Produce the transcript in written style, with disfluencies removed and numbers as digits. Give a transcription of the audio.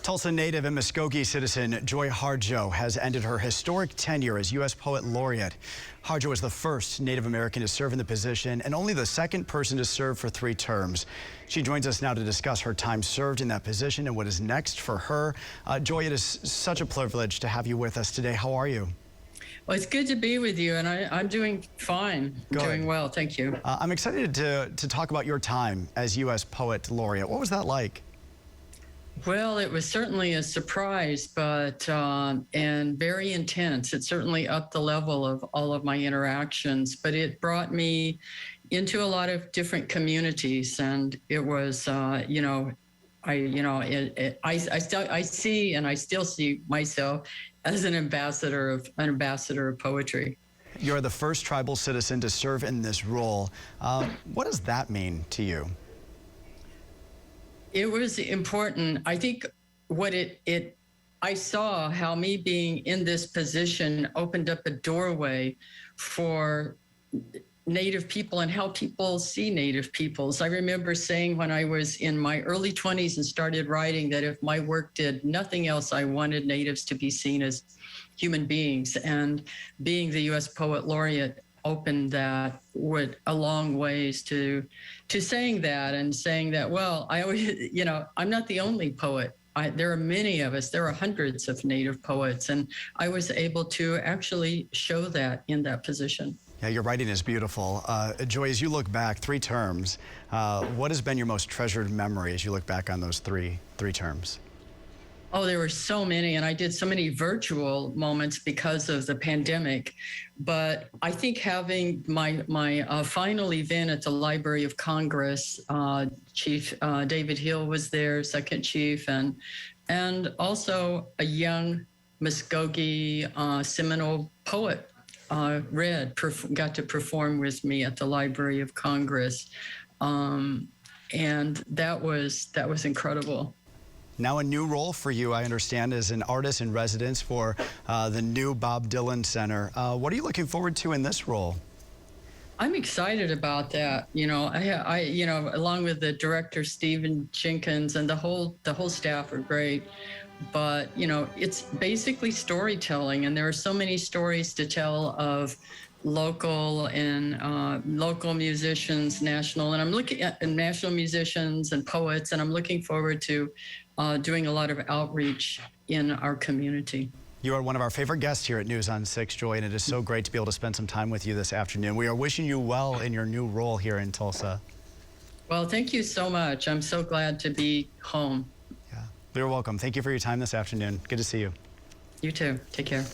Tulsa native and Muskogee citizen Joy Harjo has ended her historic tenure as U.S. Poet Laureate. Harjo was the first Native American to serve in the position and only the second person to serve for 3 terms. She joins us now to discuss her time served in that position and what is next for her. Joy, it is such a privilege to have you with us today. How are you? Well, it's good to be with you, and I'm doing fine. I'm doing well, thank you. I'm excited to talk about your time as U.S. Poet Laureate. What was that like? Well, it was certainly a surprise, but and very intense. It certainly upped the level of all of my interactions, but it brought me into a lot of different communities, and it was, I see and I still see myself as an ambassador of poetry. You're the first tribal citizen to serve in this role. What does that mean to you? It was important. I think what I saw how me being in this position opened up a doorway for Native people and how people see Native peoples. I remember saying when I was in my early 20s and started writing that if my work did nothing else, I wanted Natives to be seen as human beings. And being the U.S. Poet Laureate opened that with a long ways to saying that, well, I always, I'm not the only poet. There are many of us. There are hundreds of Native poets, and I was able to actually show that in that position. Yeah, your writing is beautiful. Joy, as you look back, 3 terms, what has been your most treasured memory as you look back on those three terms? Oh, there were so many, and I did so many virtual moments because of the pandemic. But I think having my final event at the Library of Congress, Chief David Hill was there, second chief, and also a young Muskogee Seminole poet, got to perform with me at the Library of Congress, and that was incredible. Now a new role for you, I understand, as an artist in residence for the new Bob Dylan Center. What are you looking forward to in this role? I'm excited about that. Along with the director Stephen Jenkins and the whole staff are great. But it's basically storytelling, and there are so many stories to tell of local musicians, national, and I'm looking at national musicians and poets, and I'm looking forward to doing a lot of outreach in our community. You are one of our favorite guests here at News on 6, Joy, and it is so great to be able to spend some time with you this afternoon. We are wishing you well in your new role here in Tulsa. Well, thank you so much. I'm so glad to be home. Yeah, you're welcome. Thank you for your time this afternoon. Good to see you. You too. Take care.